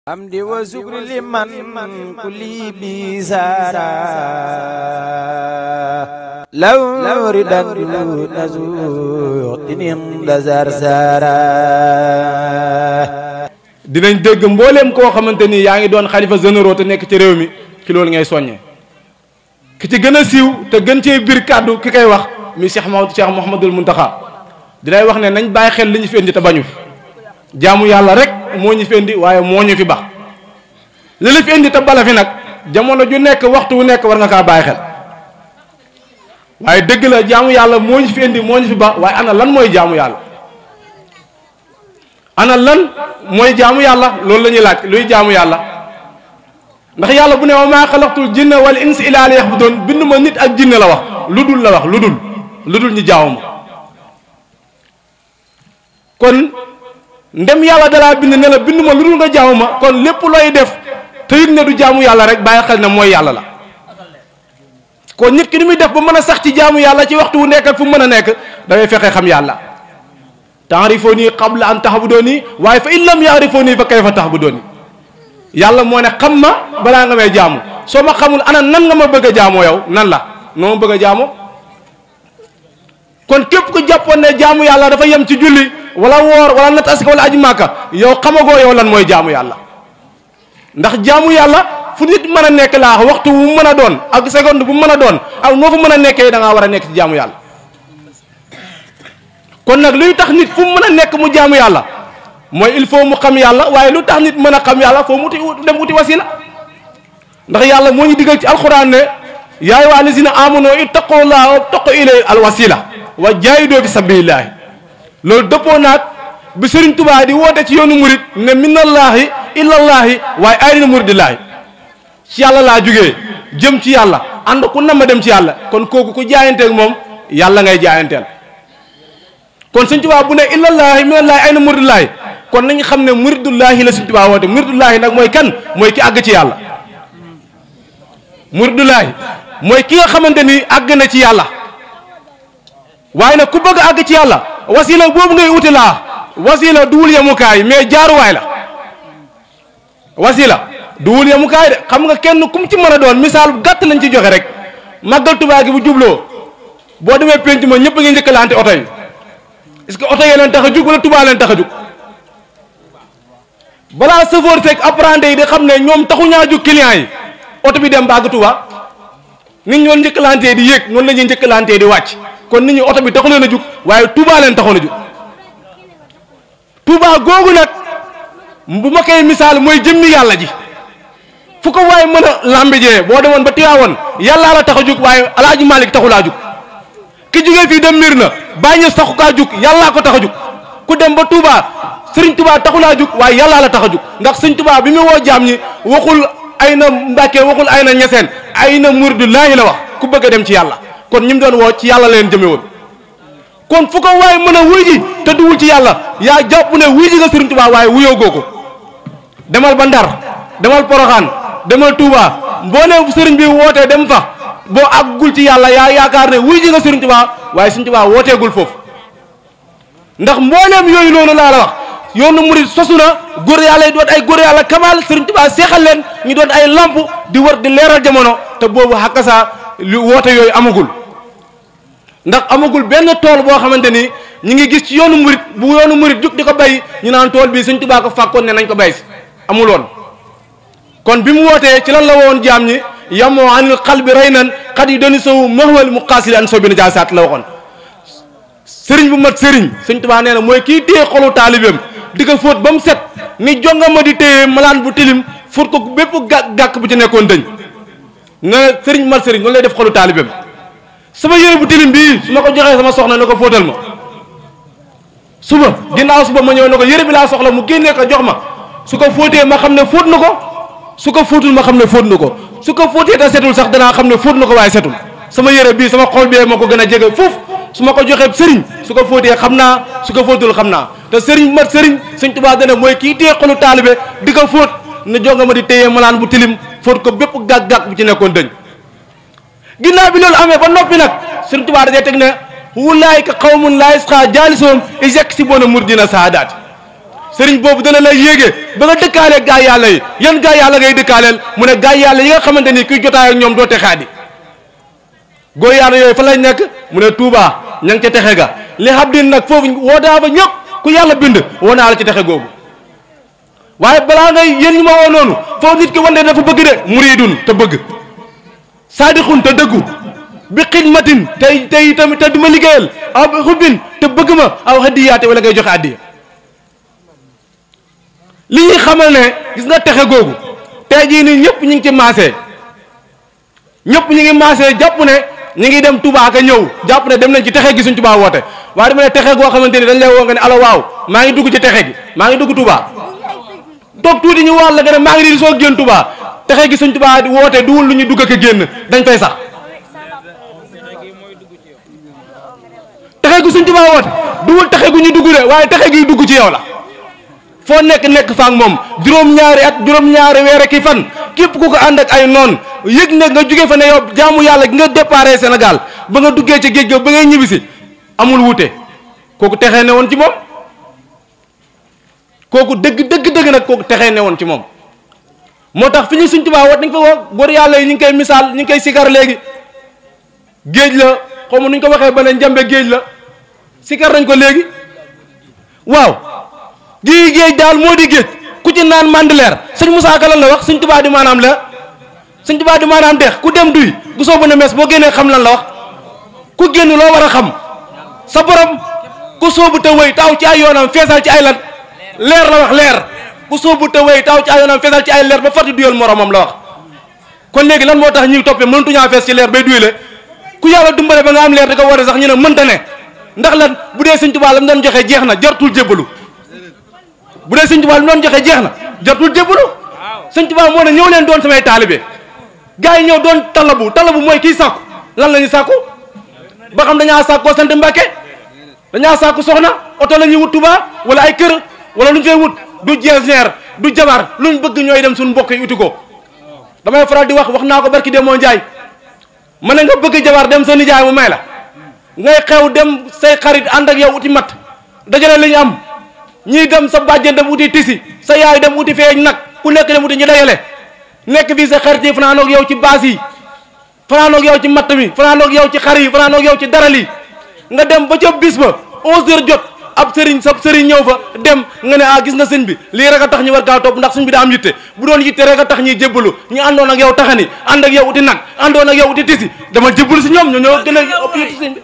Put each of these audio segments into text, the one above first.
hamdi wa shukri liman kulli bizara law ridan nazuqtinin dazarzara. dinañ dégg mbooleem koo xamante ni yaa ngi doon xalifa généraux te nekk ci réew mi ci loolu ngay soññee ki ci gën a siiw te gën cee biir kàddu ki koy wax mi Cheikh Mouhamadoul Mountakha dinay wax ne nañ bàyyi xel li ñu fi indi te bañu fi jaamu yàlla rek moo ñu fi indi waaye moo ñu fi bax li la fi indi te bala fi nag jamono ju nekk waxtu wu nekk war nga kaa bàyyi xel waaye dëgg la jaamu yàlla moo ñu fi indi moo ñu fi bax waaye ana lan mooy jaamu yàlla ana lan mooy jaamu yàlla loolu la ñuy laaj luy jaamu yàlla ndax yàlla bu ne wa maa xalaqtul jinna wal insa illaa liya'buduun bind ma nit ak jinne la wax lu dul la wax lu dul ñu jaamu ma kon ndem yàlla dalaa bind ne la bind ma lu dul nga jaamu ma kon lépp looy def te it ne du jaamu yàlla rek bàyyi xel ne mooy yàlla la kon nit ki ni muy def ba mën a sax ci jaamu yàlla ci waxtu wu nekk ak fu mën a nekk dafay fexe xam yàlla ta'rifuuni qabla an ta'buduuni waaye fa in lam ya'rifuuni fa kayfa ta'buduuni yàlla moo ne xam ma balaa nga may jaamu soo ma xamul ana nan nga ma bëgg a jaamoo yow nan la noo ma bëgg a jaamoo kon képp ku jàppoon ne jaamu yàlla dafa yem ci julli wala woor wala natt asaka wala aji màkka yow xamagoo yow lan mooy jaamu yàlla ndax jaamu yàlla fu nit mën a nekk laa waxtu bu mën a doon ak seconde bu mën a doon ak noo fa mën a nekkee da ngaa war a nekk ci jaamu yàlla kon nag luy tax nit fu mu mën a nekk mu jaamu yàlla mooy il faut mu xam yàlla waaye lu tax nit mën a xam yàlla foo mu dem uti wasila ndax yàlla moo ñu digal ci alxuraan ne yaa ayyuhaa llaziina aamanuu ittaqullaaha wabtaghuu ilayhi al-wasiila wa jaahiduu fi sabiilillaahi loolu dëppoo naag bi Sëriñ Tuubaa di woote ci yoonu murit ne minallaahi illallaahi waaye ayna muridillaahi ci yàlla laa jógee jëm ci yàlla ànd ku na ma dem ci yàlla kon kooku ku jaayanteeg moom yàlla ngay jaayanteel kon Sëriñ Tuubaa bu ne illallaahi minallaahi ayna muridillaahi kon nañu xam ne muridullaahi la Sëriñ Tuubaa woote muridullaahi nag mooy kan mooy ki àgg ci yàlla muridullaahi mooy ki nga xamante ni àgg na ci yàlla waaye nag ku bëgg a àgg ci yàlla wasila boobu ngay uti laa wasila duwul yemukaay mais jaaruwaay la wasila duwul yemukaay de xam nga kenn kum ci mën a doon misaal gàtt lañ ci joxe rek màggal Tuubaa gi bu jubloo boo demee penc ma ñëpp a ngi njëkkalante oto yi est-ce que oto yi leen tax a jug wala Tuubaa leen tax a jug balaa chauffeur fekk apprenti yi di xam ne ñoom taxu ñaa jug client yi oto bi dem ba àgg Tuubaa nit ñi doon njëkkalantee di yéeg noonu la ñuy njëkkalantee di wàcc kon nit ñi oto bi taxu leen a jug waaye Touba leen taxoon a jug Touba googu nag bu ma koy misaal mooy jëmmi yàlla ji fu ko waaye mën a lambijee boo demoon ba Tiwaawoon yàllaa la tax a jug waaye Alaaji Malik taxu laa jug ki jugee fii dem Mirna Baay Ñas taxu kaa jug yàllaa ko tax a jug ku dem ba Touba Sëriñ Touba taxu laa jug waaye yàllaa la tax a jug ndax Sëriñ Touba bi mu woo jaam ñi waxul ay na Mbàkke waxul ay na Ñaseen ay na muridullaahi la wax ku bëgg a dem ci yàlla kon ñi mu doon woo ci yàlla leen jëme woon kon fu ko waaye mën a wuy ji te duwul ci yàlla yaa jàpp ne wuy ji nga Sëriñ Tuubaa waaye wuyoo goo ko demal ba Ndar demal Poroxaan demal Touba mbooleem sëriñ bi wootee dem fa boo àggul ci yàlla yaa yaakaar ne wuy ji nga Sëriñ Tuubaa waaye Sëriñ Tuubaa wooteegul foofu ndax mbooleem yooyu noonu laa la wax yoonu murid sosu na góor yàlla yi doon ay góor yàlla kamal Sëriñ Tuubaa seexal leen ñu doon ay lamp di wër di leeral jamono te boobu xàkkasaa lu woote yooyu amagul ndax amagul benn tool boo xamante ni ñu ngi gis ci yoonu murit bu yoonu murit jug di ko bay ñu naan tool bii Sëriñ Tuubaa ko fàkkoon ne nañ ko bay si amuloon kon bi mu wootee ci lan la woon jaam ñi yamoo anil qalbi raynan xat yi doni sowu mahwal mu xaasili an sobi na jaasaat la waxoon sëriñ bu mat sëriñ Sëriñ Tuubaa nee na mooy kii téye xolu taalibeem di ko fóot ba mu set ni jonga ma di téye malaan bu tilim fóot ko bépp gàkk bu ci nekkoon dëñ ne sëriñ mat sëriñ noonu lay def xolu taalibeem sama yére bu tilim bii su ma ko joxee sama soxna ne ko fóotal ma suba ginnaaw suba ma ñëw ne ko yére bi laa soxla mu génnee ko jox ma su ko fóotee ma xam ne fóot na ko su ko fóotul ma xam ne fóot na ko su ko fóotee te setul sax danaa xam ne fóot na ko waaye setul sama yére bii sama xol bee ma ko gën a jege foofu su ma ko joxee sëriñ su ko fóotee xam naa su ko fóotul xam naa te sëriñ mat sëriñ Sëriñ Tuubaa dana mooy kii téye xolu taalibe di ko fóot ne jonga ma di téye malaan bu tilim fóot ko bépp gàk-gàk bu ci nekkoon dëñ ginnaaw bi loolu amee ba noppi nag Sëriñ Tuubaa dajee teg ne wulaayka qawmun laa yasqaa jaalisuhum iz yaksibuuna murdina saadaati sëriñ boobu dana la yéege ba nga dëkkaalee gaay yàlla yi yan gaay yàlla ngay dëkkaaleel mu ne gaay yàlla yi nga xamante ni kuy jotaay ak ñoom doo texaadi góor yàlla yooyu fa lañ nekk mu ne Touba ña ngi ca texe ga li xam din nag foofu wootaa fa ñëpp ku yàlla bind woo naa la ci texe googu waaye balaa ngay yéen ñu ma woo noonu foofu nit ki wante dafa bëgg de muridun te bëgg saadixun te dëggu bi xidmatin tey tamit te du ma liggéeyal aw bi xubbin te bëgg ma aw hadiyaate wala ngay joxe addiya li ñuy xamal ne gis nga texe googu tey jii nii ñëpp ñu ngi ci maasee ñëpp ñu ngi maasee jàpp ne ñu ngi dem Touba ka ñëw jàpp ne dem nañ ci texe gi suñ Touba woote waaye dama ne texe goo xamante ni dañ lay woo nga ne alo waaw maa ngi dugg ci texe gi maa ngi dugg Touba toog tuuti ñu wàll nga ne maa ngi di soo génn Touba texe gi suñ Touba di woote duwul lu ñu dugg ak génn dañ fay sax texe gi suñ Touba woote duwul texe gu ñu dugg de waaye texe gi dugg ci yow la foo nekk fa ak moom juróom-ñaari at juróom-ñaari weer ak i fan képp ku ko ànd ak ay noon yëg ne nga jóge fa ne yow jaamu yàlla gi nga déparé Sénégal ba nga duggee ci géej ga ba ngay ñibbisi amul wuute kooku texee ne woon ci moom kooku dëgg nag kooku texee ne woon ci moom moo tax fi ñu suñ Tuubaa wat nañ fa woo góor yàlla yi ñu ngi koy misaal ñu ngi koy sikar léegi géej la xaw ma nu ñu ko waxee ba ne njambe géej la sikar nañ ko léegi waaw gi géej daal moo di géej ku ci naan mandileer sëñ Moussa Ka lan la wax sëñ Tuubaa di maanaam leer sëñ Tuubaa di maanaam dex ku dem duy bu soobu ne mes boo génnee xam lan la wax ku génn loo war a xam sa borom ku soobu te wëy taw ci ay yoonam feesal ci ay lan leer la wax leer ku soobu te wëy taw ci ay yoonam feesal ci ay leer ba farti duyal moromam la wax kon léegi lan moo tax ñuy toppee mëntuñaa fees ci leer bay duyale ku yàlla dimbale ba nga am leer di ko war sax ñu ne mënta ne ndax lan bu dee sëñ Tuubaa la mu doon joxe jeex na jartul jébbalu bu dee sëñ Tuubaa lu doon joxe jeex na jartul jébbalu sëñ Tuubaa moo ne ñëw leen doon samay taalibe gars yi ñëw doon talabu mooy kii sàkku lan la ñuy sàkku ba xam dañaa sàkkoo sant Mbàkke dañaa sàkku soxna oto la ñuy wut Tuubaa wala ay kër wala lu ñu fay wut du jeesneer du jabar luñ bëgg ñooy dem suñu mbokk yi uti ko damay faral di wax naa ko barki Demba Njaay ma ne nga bëgg jabar dem sa nijaay mu may la ngay xew dem say xarit ànd ak yow uti mat dajale li ñu am ñii dem sa bàjjen dem uti tisi sa yaay dem uti feeñ nag ku nekk dem uti ñu dajale nekk fii sa xarit yi fanaanoog yow ci baas yi fanaanoog yow ci matt mi fanaanoog yow ci xar yi fanaanoog yow ci daral yi nga dem ba ca bis ba 11h jot ab sëriñ sab sëriñ ñëw fa dem nga ne gis nga sëñ bi lii rek a tax ñu war kaa topp ndax sëñ bi daa am yitte bu doon yitte rek a tax ñuy jébbalu ñu àndoon ak yow taxani ànd ak yow uti nag àndoon ak yow uti tisi dama jébbalu si ñoom ñoo gën a ëpp yitte sëñ bi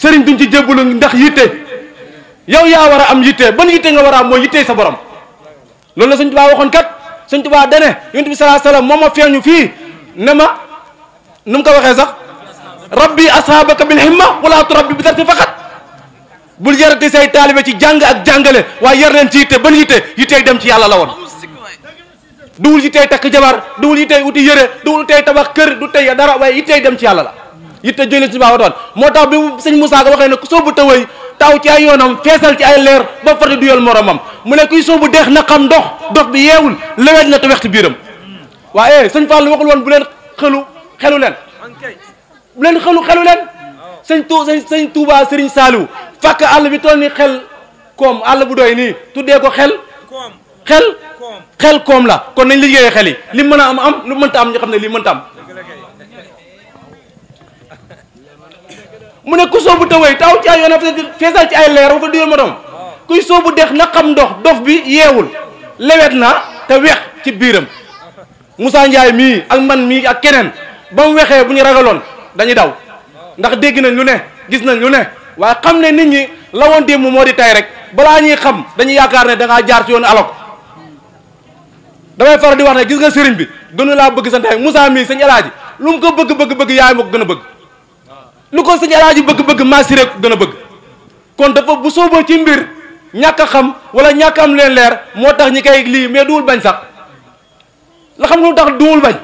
sëriñ duñ ci jébbalu ndax yitte yow yaa war a am yitte ban yitte nga war a am mooy yitte sa borom loolu la sëñ Tuubaa waxoon kat sëñ Tuubaa dane yonent bi sallallahu alayhi wasallam moom ma feeñu fii ne ma nu mu ko waxee sax rabbi ashabaka bil himma wala turabbi bi darti faqat bul yarati say taalibe ci jàng ak jàngale waaye yar leen ci yitte ban yitte dem ci yàlla la woon duwul yittey takk jabar duwul yittey uti yëre duwul yittey tabax kër du tey dara waaye yittey dem ci yàlla la yitte jëlee sëñ Tuubaa waxoon moo tax bi sëñ Moussa Ka waxee ne ku soobu taway taw ci ay yoonam feesal ci ay leer ba farti duyal moromam mu ne kuy soobu deex na xam dox bi yeewul lewet na te wex ci biiram waaye sëñ Fall waxul woon bu leen xelu leen bu leen xelu leen sëñ Touba Serigne Saliou fàkk àll bi toll ni xel koom àll bu doy nii tuddee ko xel koom la kon nañ liggéeyee xel yi li mën a am lu mënta am ñu xam ne lii mënta am mu ne ku soobu taway taw ci ay yoonam feesal ci ay leer ba fa duyal moromam kuy soobu dex na xam dof bi yeewul lewet na te wex ci biiram Moussa Ndiaye mii ak man mii ak keneen ba mu wexee bu ñu ragaloon dañuy daw ndax dégg nañ lu ne gis nañ lu ne waaye xam ne nit ñi la woon démb moo di tay rek balaa ñuy xam dañuy yaakaar ne da ngaa jaar ci yoonu alok damay faral di wax ne gis nga sëriñ bi gënu laa bëgg sa ndey Moussa mii sëñ Alaaji lu mu ko bëgg yaay ma ko gën a bëgg lu ko sëñ Alaaji bëgg maasi rek gën a bëgg kon dafa bu sooboo ci mbir ñàkk a xam wala ñàkk am leen leer moo tax ñi koy lii mais duwul bañ sax la xam nga lu tax duwul bañ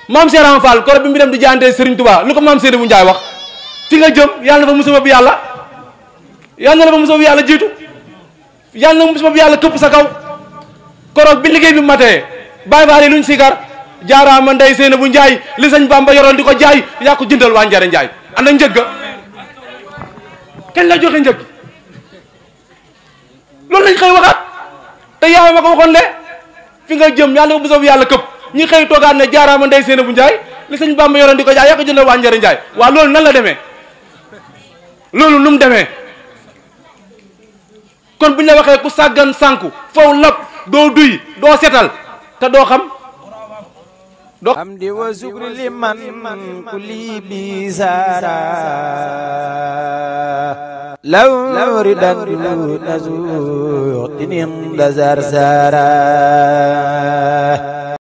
maam Serigne Fall koro bi mu dem di jaante Serigne Touba lu ko maam Serigne bu Njaay wax fi nga jëm yàlla na fa musiba bi yàlla jiitu yàlla na musiba bi yàlla këpp sa kaw koroog bi liggéey bi matee bàyyi faale luñ sikar jaaraama ndey Seyna bu Njaay li sëñ Bamba yoroon di ko jaay yaa ko jëndal waa Njare Njaay ana njëgga kenn la joxe njëg loolu lañ xëy waxaat te yaay ma ko waxoon le fi nga jëm yàlla bu soob yàlla këpp ñi xëy toogaat ne jaaraama ndey Seynabou Ndiaye li sëñ Bamba yoroon di ko jaay yaa ko jëndal waa Njare Ndiaye waaw loolu nan la demee loolu nu mu demee kon bu ñu la waxee ku sàggan sànku faw lab doo duy doo setal te doo xam hamdi wa zukri liman kulli bizara law ridan du nazu tinin da zarzara